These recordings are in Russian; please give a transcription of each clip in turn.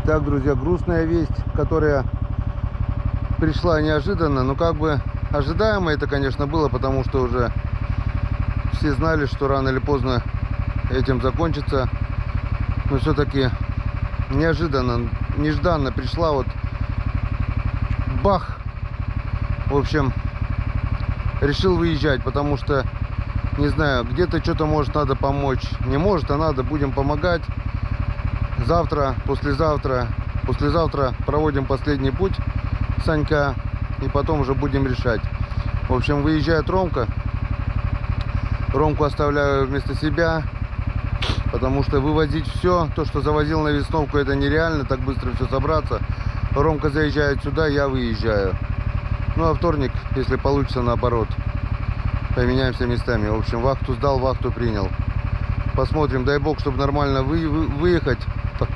Так, друзья, грустная весть, которая пришла неожиданно, но как бы ожидаемо это, конечно, было, потому что уже все знали, что рано или поздно этим закончится. Но все-таки неожиданно, нежданно пришла вот бах. В общем, решил выезжать, потому что, не знаю, где-то что-то, может, надо помочь. Не может, а надо, будем помогать. Завтра, послезавтра проводим последний путь Санька, и потом уже будем решать. В общем, выезжает Ромка. Ромку оставляю вместо себя, потому что вывозить все, то, что завозил на Весновку, это нереально, так быстро все собраться. Ромка заезжает сюда, я выезжаю. Ну а вторник, если получится, наоборот, поменяемся местами. В общем, вахту сдал, вахту принял. Посмотрим, дай бог, чтобы нормально выехать.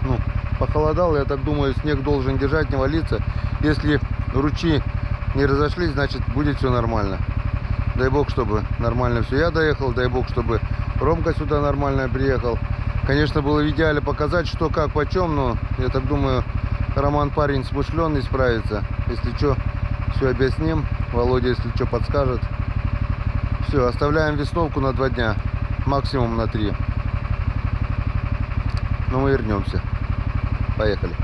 Ну, похолодало, я так думаю, снег должен держать, не валиться. Если ручьи не разошлись, значит будет все нормально. Дай бог, чтобы нормально все я доехал, дай бог, чтобы Ромка сюда нормально приехал. Конечно, было в идеале показать, что, как, почем, но я так думаю, Роман парень смышленый, справится. Если что, все объясним. Володя, если что, подскажет. Все, оставляем Весновку на 2 дня, максимум на 3. Но мы вернемся. Поехали.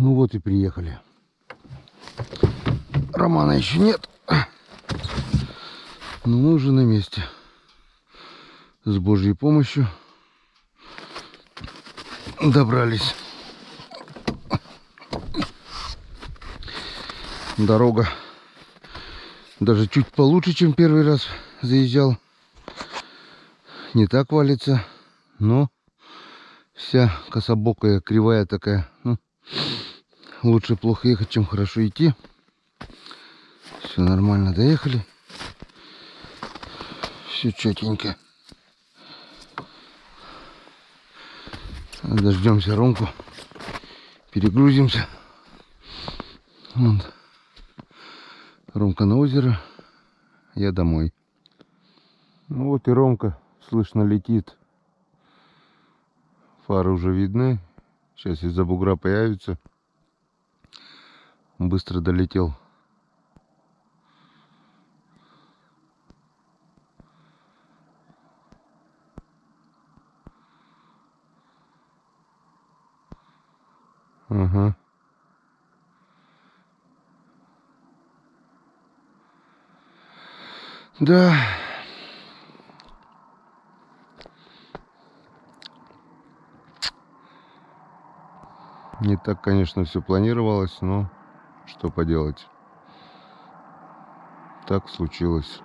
Ну вот и приехали. Романа еще нет. Но мы уже на месте. С Божьей помощью добрались. Дорога даже чуть получше, чем первый раз заезжал. Не так валится, но вся кособокая, кривая такая. Ну, лучше плохо ехать, чем хорошо идти. Все нормально, доехали. Все четенько. Дождемся Ромку. Перегрузимся. Вот. Ромка на озеро. Я домой. Ну вот и Ромка. Слышно летит. Фары уже видны. Сейчас из-за бугра появится. Быстро долетел. Ага. Да. Не так, конечно, все планировалось, но что поделать. Так случилось.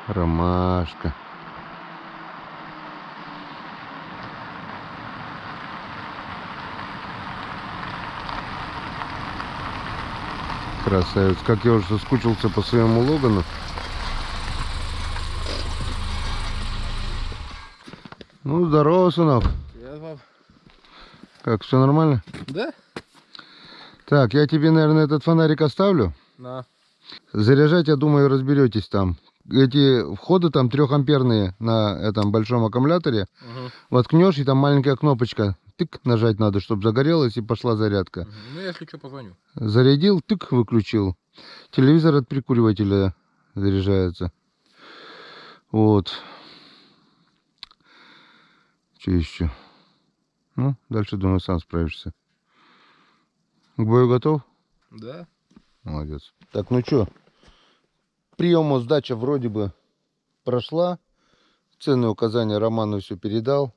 Ромашка. Красавец. Как я уже соскучился по своему Логану. Ну, здорово, сынок. Привет, пап. Как, все нормально? Да? Так, я тебе, наверное, этот фонарик оставлю. На. Заряжать, я думаю, разберетесь там. Эти входы там 3-амперные на этом большом аккумуляторе. Угу. Воткнешь, и там маленькая кнопочка. Тык, нажать надо, чтобы загорелась и пошла зарядка. Угу. Ну, если что, позвоню. Зарядил, тык, выключил. Телевизор от прикуривателя заряжается. Вот. Что еще? Ну, дальше, думаю, сам справишься. К бою готов? Да. Молодец. Так, ну что? Приему сдача вроде бы прошла. Ценные указания Роману все передал.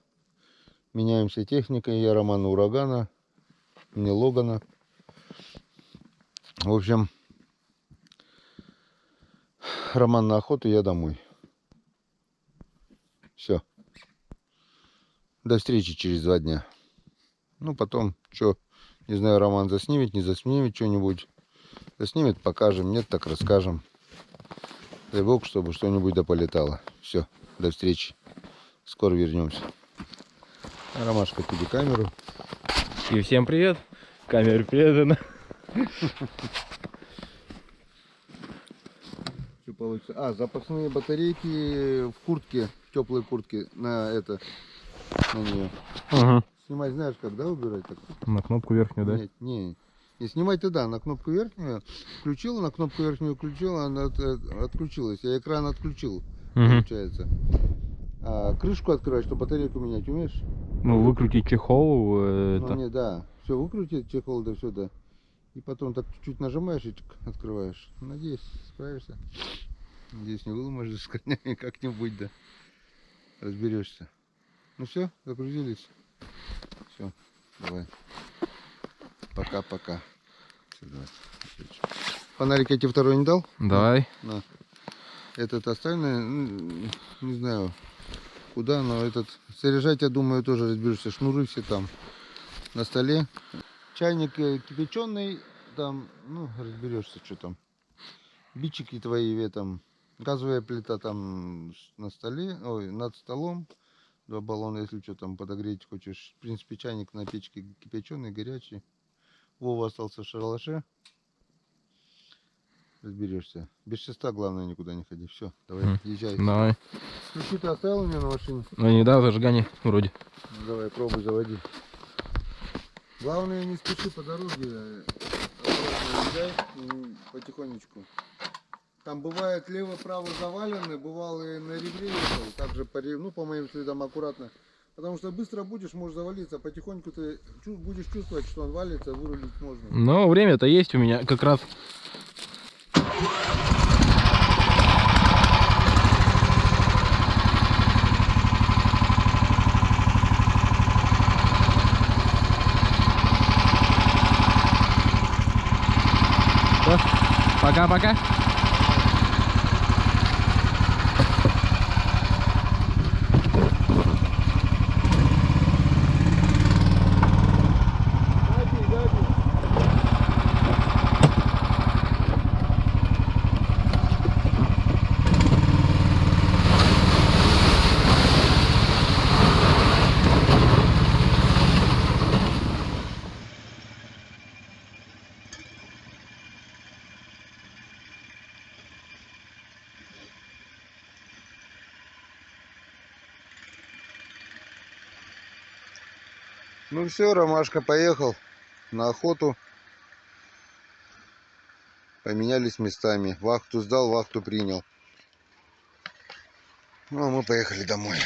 Меняемся техникой. Я Роману Урагана. Мне Логана. В общем, Роман на охоту, я домой. Все. До встречи через 2 дня. Ну, потом, что, не знаю, Роман заснимет, не заснимет что-нибудь. Заснимет, покажем. Нет, так расскажем. Дай бог, чтобы что-нибудь да полетало. Все, до встречи. Скоро вернемся. Ромашка, тебе камеру. И всем привет. Камера передана. Что получится? А, запасные батарейки в куртке, в теплой куртке на это, на нее. Угу. Снимать знаешь, когда убирать? Так? На кнопку верхнюю, да? Нет, не снимать-то да, на кнопку верхнюю включил, на кнопку верхнюю включил, она отключилась. Я экран отключил, получается. А крышку открывать, чтобы батарейку менять умеешь? Ну, выкрутить чехол. Ну, не, да. Все, выкрутить чехол, да все, да. И потом так чуть-чуть нажимаешь и открываешь. Надеюсь, справишься. Надеюсь, не выломаешь с корнями как-нибудь, да. Разберешься. Ну все, загрузились. Все, давай. Пока-пока. Фонарик я тебе второй не дал? Давай. На. Этот оставленный, не знаю куда, но этот заряжать, я думаю, тоже разберешься. Шнуры все там на столе. Чайник кипяченый, там, ну, разберешься, что там. Бичики твои в этом. Газовая плита там на столе, ой, над столом. 2 баллона, если что там подогреть хочешь. В принципе, чайник на печке кипяченый, горячий. Вова остался в шалаше. Разберешься. Без шеста, главное, никуда не ходи. Все, давай, езжай. Давай. Ключи ты оставил у меня на машине? Ну, не да, зажигание вроде. Ну, давай, пробуй, заводи. Главное, не спеши по дороге. Аккуратно езжай, потихонечку. Там бывает лево-право завалены, бывало и на ребре ехал. Также по моим следам аккуратно. Потому что быстро будешь, можешь завалиться, а потихоньку ты будешь чувствовать, что он валится, вырулить можно. Но время-то есть у меня как раз. Пока-пока. Ну все, Ромашка поехал на охоту. Поменялись местами. Вахту сдал, вахту принял. Ну а мы поехали домой.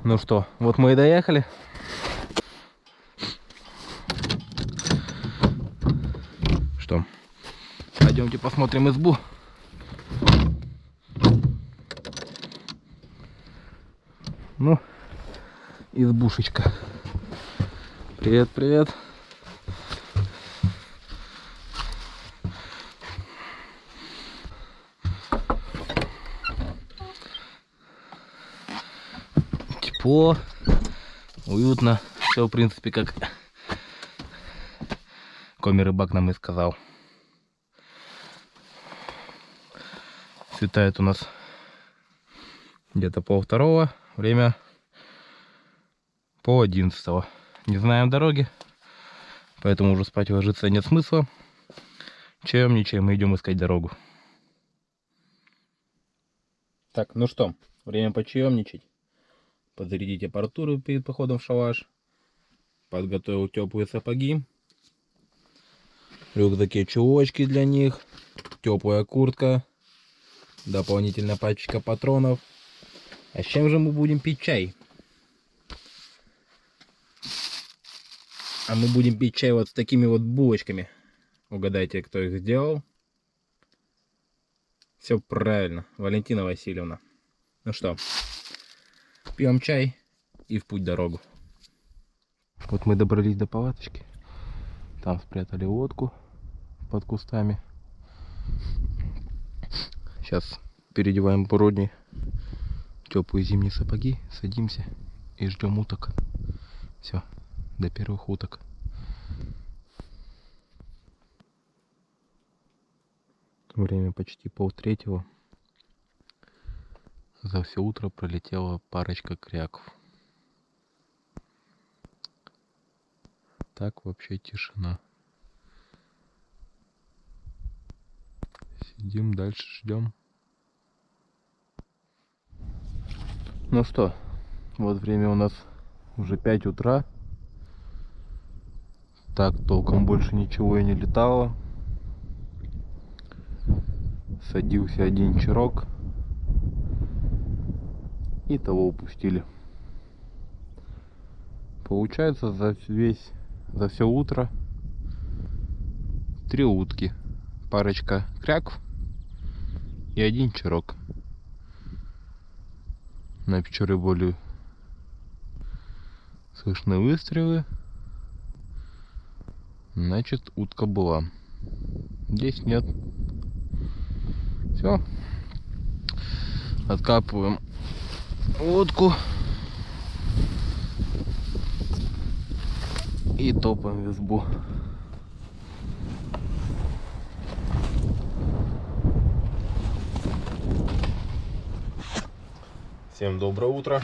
Ну что, вот мы и доехали. Что? Пойдемте посмотрим избу. Ну, избушечка. Привет, привет. Тепло, уютно. Все, в принципе, как Коми рыбак нам и сказал. Светает у нас где-то 12:30, время 10:30. Не знаем дороги, поэтому уже спать ложиться нет смысла. Чаемничаем, мы идем искать дорогу. Так, ну что, время почаемничать. Подзарядить аппаратуру перед походом в шалаш. Подготовил теплые сапоги. В рюкзаке чулочки для них. Теплая куртка. Дополнительная пачка патронов. А с чем же мы будем пить чай? А мы будем пить чай вот с такими вот булочками. Угадайте, кто их сделал? Все правильно, Валентина Васильевна. Ну что, пьем чай и в путь дорогу. Вот мы добрались до палаточки. Там спрятали лодку под кустами. Сейчас переодеваем бродни, теплые зимние сапоги, садимся и ждем уток. Все, до первых уток. Время почти 2:30. За все утро пролетела парочка кряков. Так вообще тишина. Сидим дальше, ждем. Ну что, вот время у нас уже 5 утра. Так толком больше ничего и не летало. Садился один черок. И того упустили. Получается за все утро 3 утки, парочка кряков и один черок. На печоре более слышны выстрелы. Значит, утка была. Здесь нет. Все. Откапываем утку и топаем в избу. Всем доброе утро.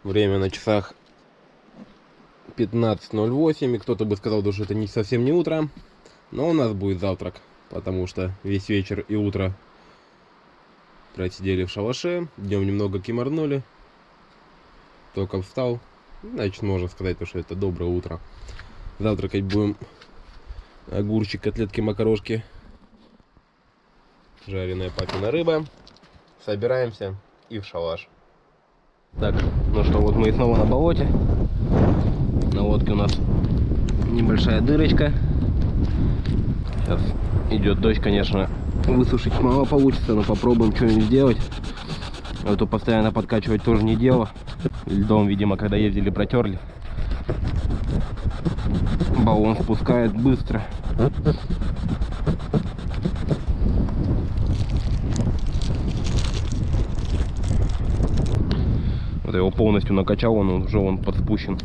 Время на часах 15:08, и кто-то бы сказал, что это не совсем не утро, но у нас будет завтрак, потому что весь вечер и утро просидели в шалаше, днем немного кимарнули, только встал, значит можно сказать, что это доброе утро. Завтракать будем огурчик, котлетки, макарошки, жареная папина рыба. Собираемся и в шалаш. Так, ну что, вот мы снова на болоте. На лодке у нас небольшая дырочка. Сейчас идет дождь, конечно, высушить мало получится, но попробуем что-нибудь сделать. А то постоянно подкачивать тоже не дело. Льдом, видимо, когда ездили, протерли. Баллон спускает быстро. Вот я его полностью накачал, он уже подспущен.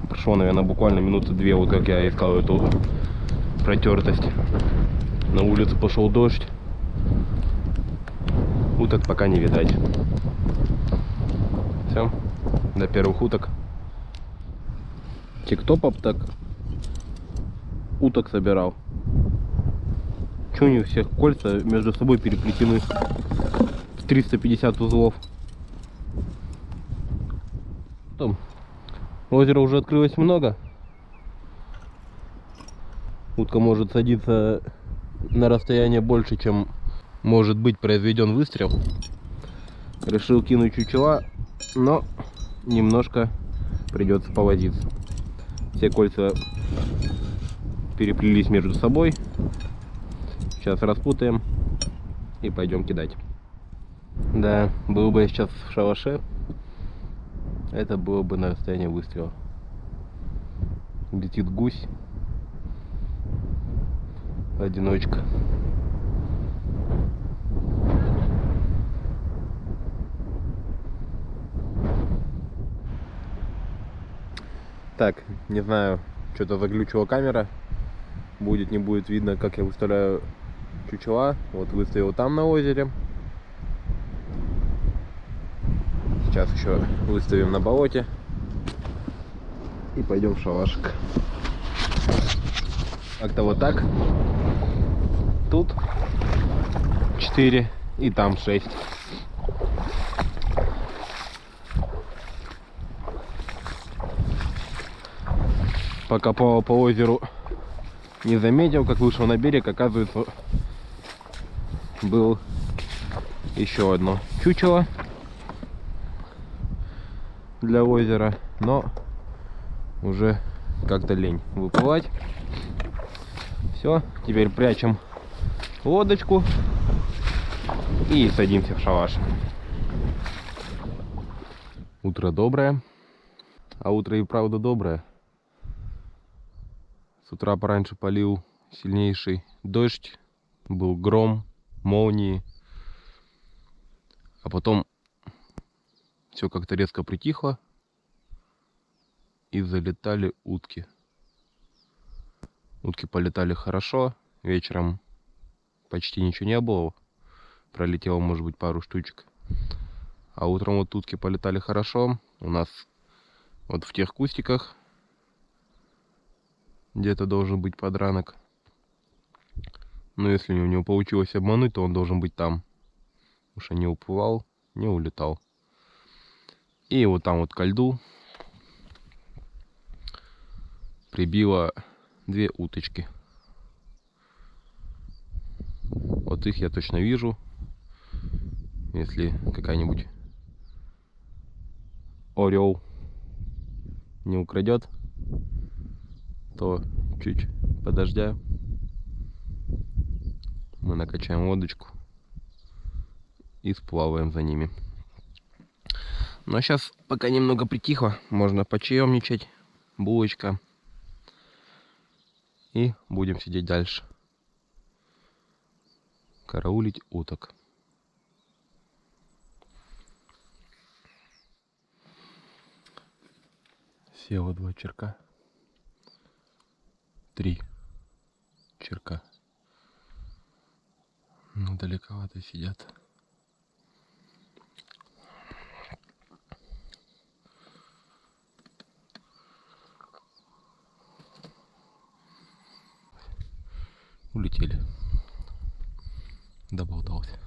Прошло, наверное, буквально минуты 2, вот как я искал эту протертость. На улице пошел дождь. Уток пока не видать. Все, до первых уток. Тиктопоп так уток собирал. Че у них всех кольца между собой переплетены в 350 узлов. Там озеро уже открылось много. Утка может садиться на расстояние больше, чем может быть произведен выстрел. Решил кинуть чучела, но немножко придется повозиться. Все кольца переплелись между собой. Сейчас распутаем и пойдем кидать. Да, был бы я сейчас в шалаше, это было бы на расстоянии выстрела. Летит гусь. Одиночка. Так, не знаю, что-то заглючила камера. Будет, не будет видно, как я выставляю чучела. Вот выставил там на озере. Сейчас еще выставим на болоте. И пойдем в шалашик. Как-то вот так. Тут 4 и там 6. Пока плавал по озеру, не заметил, как вышел на берег, оказывается, был еще одно чучело для озера, но уже как-то лень выплывать. Все, теперь прячем лодочку и садимся в шалаш. Утро доброе, а утро и правда доброе. С утра пораньше полил сильнейший дождь, был гром, молнии, а потом все как-то резко притихло и залетали утки. Утки полетали хорошо, вечером почти ничего не было, пролетело, может быть, пару штучек. А утром вот утки полетали хорошо. У нас вот в тех кустиках где-то должен быть подранок. Но если у него получилось обмануть, то он должен быть там. Потому что не уплывал, не улетал. И вот там вот ко льду прибило 2 уточки. Вот их я точно вижу. Если какая-нибудь орел не украдет, то чуть подождя мы накачаем лодочку и сплаваем за ними. Ну а сейчас, пока немного притихло, можно почаемничать, булочка, и будем сидеть дальше, караулить уток. Село 2 черка, 3 черка. Ну, далековато сидят. Улетели. Доболтался.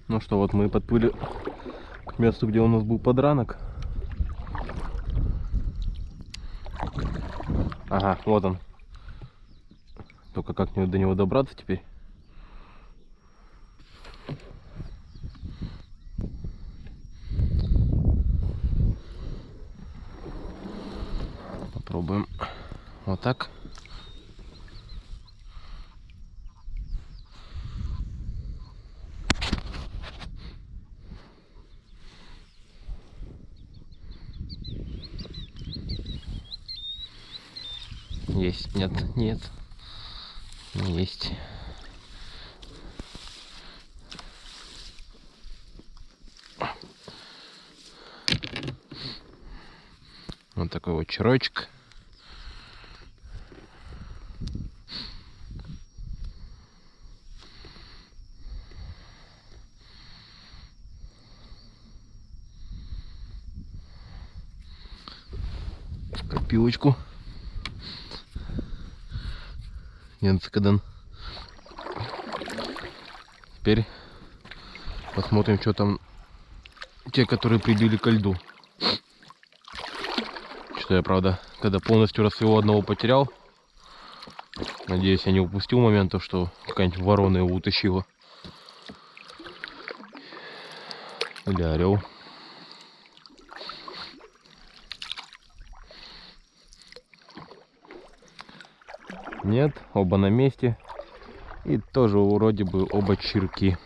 Ну что, вот мы подплыли к месту, где у нас был подранок. Ага, вот он. Только как до него добраться теперь? Попробуем вот так. Есть, нет, нет, не есть. Вот такой вот черочек. Копилочку. Янцкаден. Теперь посмотрим, что там те, которые прибили ко льду. Что я, правда, когда полностью рассвело, одного потерял. Надеюсь, я не упустил момента, что какая-нибудь ворона его утащила. Или орел. Нет, оба на месте. И тоже вроде бы оба чирки.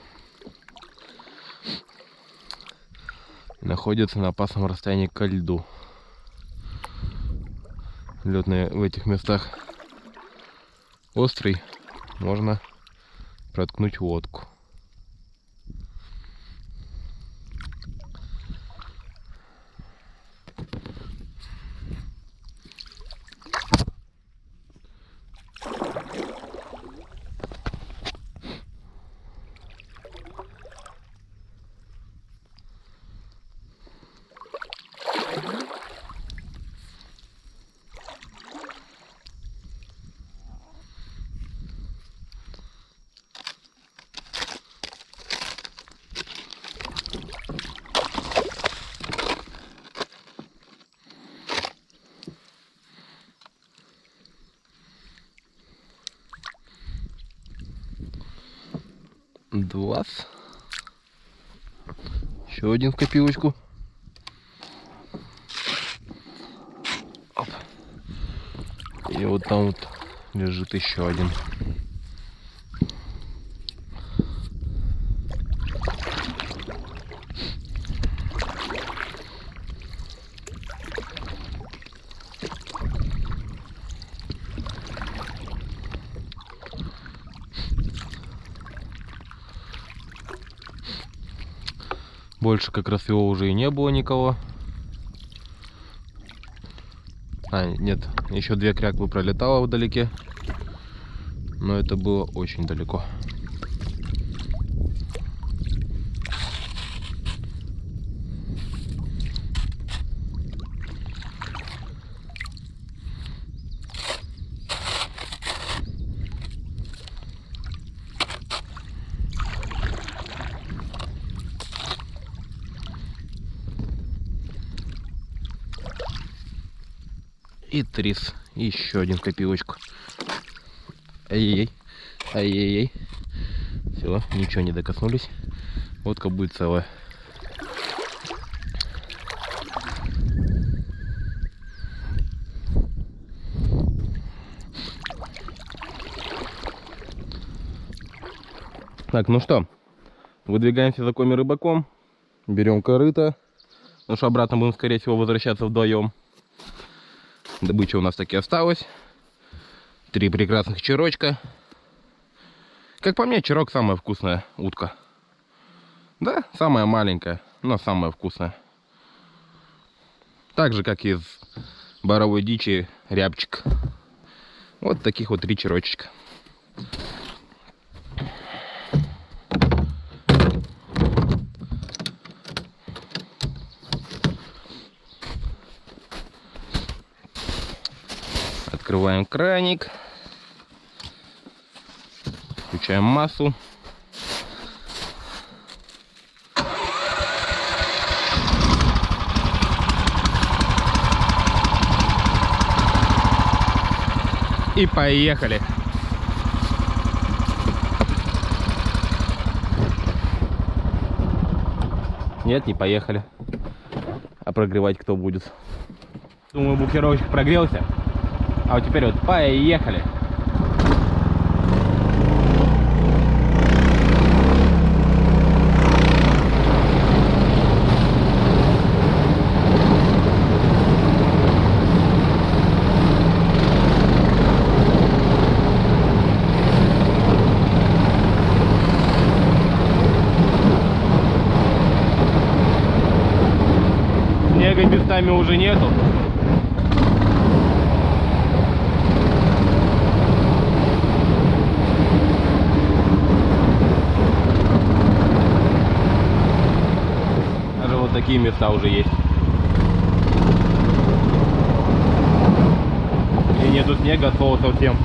Находятся на опасном расстоянии ко льду. Лед в этих местах острый, можно проткнуть лодку. Два. Еще один в копилочку. Оп. И вот там вот лежит еще один. Больше как раз его уже и не было никого. А, нет, еще две кряквы пролетало вдалеке. Но это было очень далеко. И трис. Еще один в копилочку. Ай-яй-яй. Ай-яй-яй. Все, ничего не докоснулись. Лодка будет целая. Так, ну что, выдвигаемся за коми-рыбаком. Берем корыто. Потому что обратно будем, скорее всего, возвращаться вдвоем. Добыча у нас таки осталась. 3 прекрасных черочка. Как по мне, черок самая вкусная утка. Да, самая маленькая, но самая вкусная. Так же, как и из боровой дичи рябчик. Вот таких вот 3 черочка. Открываем краник. Включаем массу. И поехали. Нет, не поехали. А прогревать кто будет? Думаю, буксировщик прогрелся. А вот теперь вот поехали. Снега местами уже нету. Даже вот такие места уже есть. И нету снега от слова совсем.